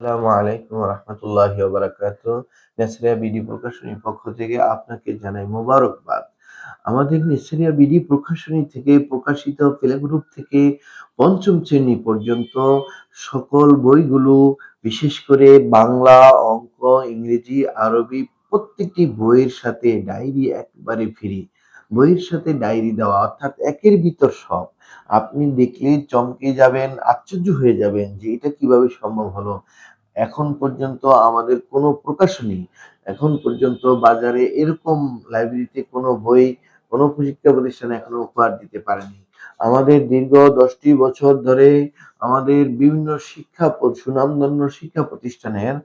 আসসালামু আলাইকুম রহমতুল্লাহি ওয়া বারাকাতুহু। নেসরিয়া বিডি প্রকাশনীর পক্ষ থেকে আপনাকে জানাই মোবারকবাদ। আমাদের নেসরিয়া বিডি প্রকাশনী থেকে প্রকাশিত প্লে গ্রুপ থেকে পঞ্চম শ্রেণী পর্যন্ত সকল বইগুলো, বিশেষ করে বাংলা, অঙ্ক, ইংরেজি, আরবি প্রত্যেকটি বইয়ের সাথে ডায়েরি একবারে ফ্রি। বইয়ের সাথে ডায়েরি দেওয়া অর্থাৎ একের ভিতর সব। আপনি দেখলে চমকে যাবেন, আশ্চর্য হয়ে যাবেন যে এটা কিভাবে সম্ভব হলো। এখন পর্যন্ত আমাদের কোনো প্রকাশনী, এখন পর্যন্ত বাজারে এরকম লাইব্রেরিতে কোনো বই, কোনো শিক্ষা প্রতিষ্ঠান এখনো উপহার দিতে পারেনি। আমাদের দীর্ঘ 10টি বছর ধরে আমাদের বিভিন্ন সুনামধন্য শিক্ষা প্রতিষ্ঠানের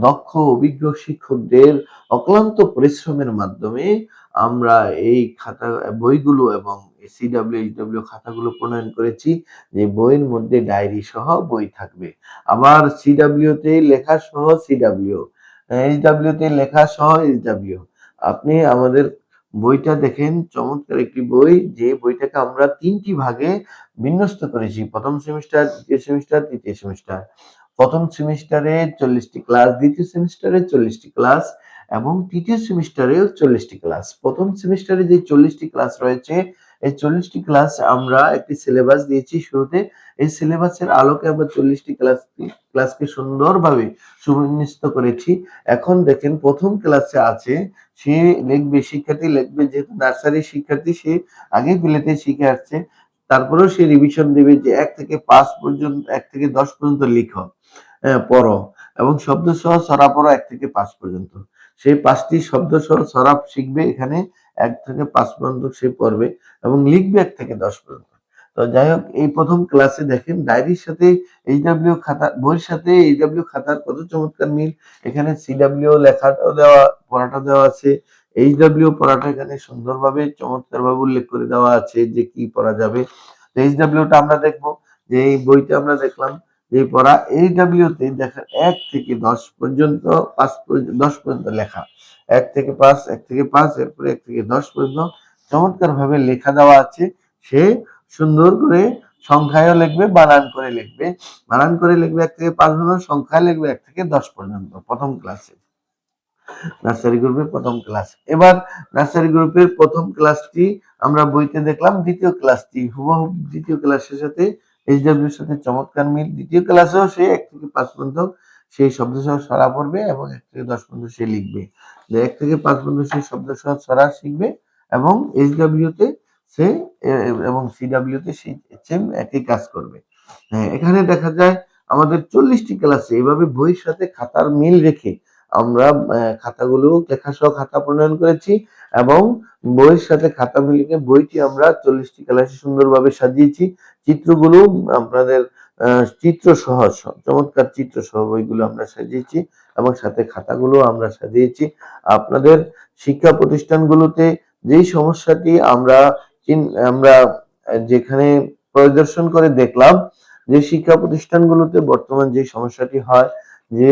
দক্ষ অভিজ্ঞ শিক্ষকদের অক্লান্ত পরিশ্রমের মাধ্যমে আমরা এই বইগুলো এবং CW, HW খাতাগুলো প্রণয়ন করেছি, যে বইয়ের মধ্যে ডায়েরি সহ বই থাকবে। আবার CW তে লেখা সহ CW, HW তে লেখা সহ HW। আপনি আমাদের বইটা দেখেন, চমৎকার একটি বই, যে বইটাকে আমরা 3টি ভাগে বিন্যস্ত করেছি: প্রথম সেমিস্টার, দ্বিতীয় সেমিস্টার, তৃতীয় সেমিস্টার। প্রথম সেমিস্টারে 40টি ক্লাস, দ্বিতীয় সেমিস্টারে 40টি ক্লাস এবং তৃতীয় সেমিস্টারেও 40টি ক্লাস। প্রথম সেমিস্টারে যে 40টি ক্লাস রয়েছে, এই 40টি ক্লাস আমরা একটি সিলেবাস দিয়েছি শুরুতে। এই সিলেবাসের আলোকে আমরা 40টি ক্লাসকে সুন্দরভাবে সুবিন্যস্ত করেছি। এখন দেখেন, প্রথম ক্লাসে আছে, সে লিখবে, শিক্ষার্থী লিখবে, যেহেতু নার্সারি শিক্ষার্থী, সে আগে প্লেতে শিখে আসছে, তারপরেও সে রিভিশন দেবে যে 1 থেকে 5 পর্যন্ত, 1 থেকে 10 পর্যন্ত লিখো, পড়ো এবং শব্দ সহ ছড়া পড়ো 1 থেকে 5 পর্যন্ত। সেই 5টি শব্দ সহ ছড়া শিখবে এখানে, 1 থেকে 5 পর্যন্ত সে পড়বে এবং লিখবে 1 থেকে 10 পর্যন্ত। তো যাই হোক, এই প্রথম ক্লাসে দেখেন ডায়েরির সাথে এইচডব্লিউ খাতা, বইয়ের সাথে এইচডব্লিউ খাতার কত চমৎকার মিল। এখানে সিডব্লিউ লেখাটাও দেওয়া, পড়াটা দেওয়া আছে। এইচডব্লিউ পড়াটা এখানে সুন্দরভাবে চমৎকারভাবে উল্লেখ করে দেওয়া আছে যে কি পড়া যাবে। তো এইচডব্লিউটা আমরা দেখবো, যে এই বইটা আমরা দেখলাম যে পড়া। এইচডব্লিউ তে দেখেন 1 থেকে 10 পর্যন্ত, 10 পর্যন্ত লেখা, 1 থেকে 5, 1 থেকে 5, এরপরে 1 থেকে 10 পর্যন্ত চমৎকার ভাবে লেখা দেওয়া আছে। সে সুন্দর করে সংখ্যায়ও লিখবে, বানান করে লিখবে। বানান করে লিখবে 1 থেকে 5 পর্যন্ত, সংখ্যায় লিখবে 1 থেকে 10 পর্যন্ত। প্রথম ক্লাসে, নার্সারি গ্রুপের প্রথম ক্লাস। এবার নার্সারি গ্রুপের প্রথম ক্লাসটি আমরা বইতে দেখলাম। দ্বিতীয় ক্লাসটি হুবহু দ্বিতীয় ক্লাসের সাথে, এইচডব্লিউ এর সাথে চমৎকার মিল। দ্বিতীয় ক্লাসেও সে 1 থেকে 5 পর্যন্ত সেই শব্দ সহ ছড়া পড়বে এবং 1 থেকে 10 পর্যন্ত সে লিখবে। 1 থেকে 5 পর্যন্ত সেই শব্দ সহ ছড়া শিখবে এবং এইচডব্লিউ তে সে এবং সিডব্লিউ তে সেই সেম একই কাজ করবে। হ্যাঁ, এখানে দেখা যায় আমাদের 40টি ক্লাসে এভাবে বইয়ের সাথে খাতার মিল রেখে আমরা খাতাগুলো লেখা সহ খাতা প্রণয়ন করেছি এবং বইয়ের সাথে খাতা মিলিয়ে বইটি আমরা 40টি ক্লাসে সুন্দরভাবে সাজিয়েছি। চিত্রগুলো আপনাদের চিত্র সহ, চমৎকার চিত্র সহ বইগুলো আমরা সাজিয়েছি এবং সাথে খাতাগুলো আমরা সাজিয়েছি। আপনাদের শিক্ষা প্রতিষ্ঠানগুলোতে যেই সমস্যাটি আমরা যেখানে পরিদর্শন করে দেখলাম, যে শিক্ষা প্রতিষ্ঠানগুলোতে বর্তমান যে সমস্যাটি হয়, যে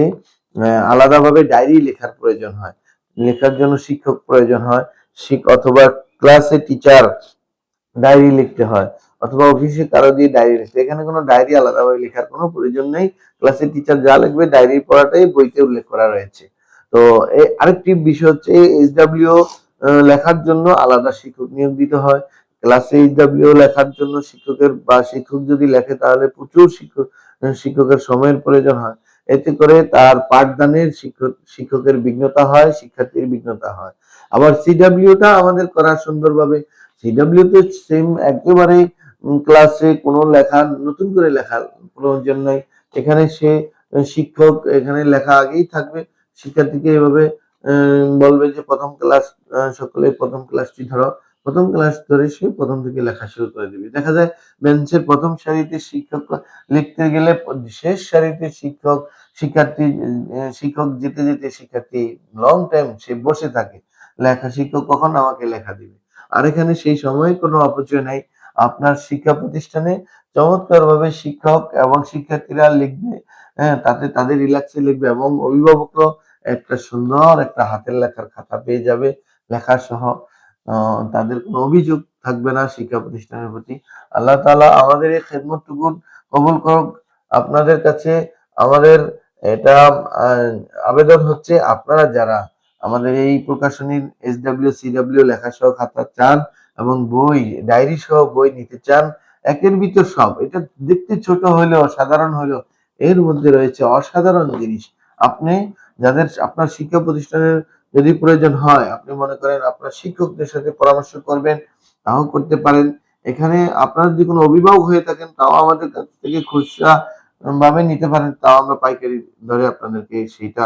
আলাদাভাবে ডায়েরি লেখার প্রয়োজন হয়, লেখার জন্য শিক্ষক প্রয়োজন হয়, অথবা ক্লাসে টিচার ডায়েরি লিখতে হয়, অথবা অফিসে কারো দিয়ে ডায়েরি লিখতে, এখানে কোনো ডায়েরি আলাদাভাবে লেখার কোনো প্রয়োজন নেই। ক্লাসে টিচার যা লিখবে ডায়েরি পড়াটাই বইতে উল্লেখ করা রয়েছে। তো আরেকটি বিষয় হচ্ছে, এইচডব্লিউ লেখার জন্য আলাদা শিক্ষক নিয়োগ দিতে হয়। ক্লাসে এইচডব্লিউ লেখার জন্য শিক্ষক যদি লেখে, তাহলে প্রচুর শিক্ষকের সময়ের প্রয়োজন হয়। এতে করে তার পাঠদানের শিক্ষকের বিঘ্নতা হয়, শিক্ষার্থীর বিঘ্নতা হয়। আবার সিডব্লিউটা আমাদের করা সুন্দরভাবে। সিডব্লিউ তে সেম একেবারে ক্লাসে কোনো নতুন করে লেখার প্রয়োজন নাই। এখানে শিক্ষক এখানে লেখা আগেই থাকবে, শিক্ষার্থীকে এভাবে বলবে যে প্রথম ক্লাস, সকলে প্রথম ক্লাসটি ধরো, প্রথম ক্লাস ধরে সে প্রথম থেকে লেখা শুরু করে দিবে। দেখা যায় বেঞ্চের প্রথম সারিতে শিক্ষক লিখতে গেলে শেষ সারিতে শিক্ষক যেতে যেতে শিক্ষার্থী লং টাইম সে বসে থাকে, শিক্ষক কখন আমাকে লেখা দিবে। আর এখানে সেই সময়ে কোনো অপচয় নাই। আপনার শিক্ষা প্রতিষ্ঠানে চমৎকারভাবে শিক্ষক এবং শিক্ষার্থীরা লিখবে, হ্যাঁ, তাতে তাদের রিল্যাক্সে লিখবে এবং অভিভাবকরাও একটা সুন্দর একটা হাতের লেখার খাতা পেয়ে যাবে, লেখা সহ। তাদের কোনো অভিযোগ থাকবে না শিক্ষা প্রতিষ্ঠানের প্রতি। আল্লাহ তাআলা আমাদের এই খেদমতটুকু কবুল করুক। আপনাদের কাছে আমাদের এটা আহ, আবেদন হচ্ছে আপনারা যারা আমাদের এই প্রকাশনীর SW CW লেখা সহ খাতা চান এবং বই ডায়েরি সহ বই নিতে চান, একের ভিতর সব, এটা দেখতে ছোট হলেও সাধারণ হলেও এর মধ্যে রয়েছে অসাধারণ জিনিস। আপনি যাদের আপনার শিক্ষা প্রতিষ্ঠানের যদি প্রয়োজন হয়, আপনি মনে করেন আপনার শিক্ষকদের সাথে পরামর্শ করবেন, তাও করতে পারেন। এখানে আপনার যদি কোনো অভিভাবক হয়ে থাকেন, তাও আমাদের কাছ থেকে খুচরা ভাবে নিতে পারেন, তাও আমরা পাইকারি দরে আপনাদেরকে সেইটা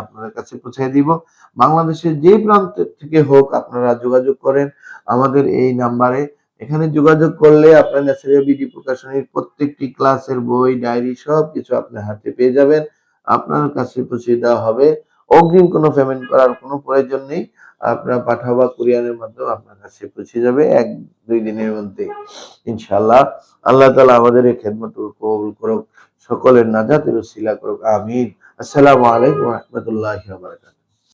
আপনাদের কাছে পৌঁছে দিব। বাংলাদেশের যে প্রান্ত থেকে হোক আপনারা যোগাযোগ করেন আমাদের এই নাম্বারে। এখানে যোগাযোগ করলে আপনার ন্যাচারাল বিডি প্রকাশনীর প্রত্যেকটি ক্লাসের বই ডায়েরি সবকিছু আপনার হাতে পেয়ে যাবেন, আপনার কাছে পৌঁছে দেওয়া হবে। অগ্রিম কোনো পেমেন্ট করার কোনো প্রয়োজন নেই, আপনার পাঠাও বা কুরিয়ারের মাধ্যমে আপনার কাছে পৌঁছে যাবে 1-2 দিনের মধ্যে ইনশাআল্লাহ। আল্লাহ তাআলা আমাদের এই খেদমত কবুল করুক, সকলের নাজাতের উসিলা করুক, আমিন। আসসালামু আলাইকুম ওয়া রাহমাতুল্লাহি ওয়া বারাকাতুহু।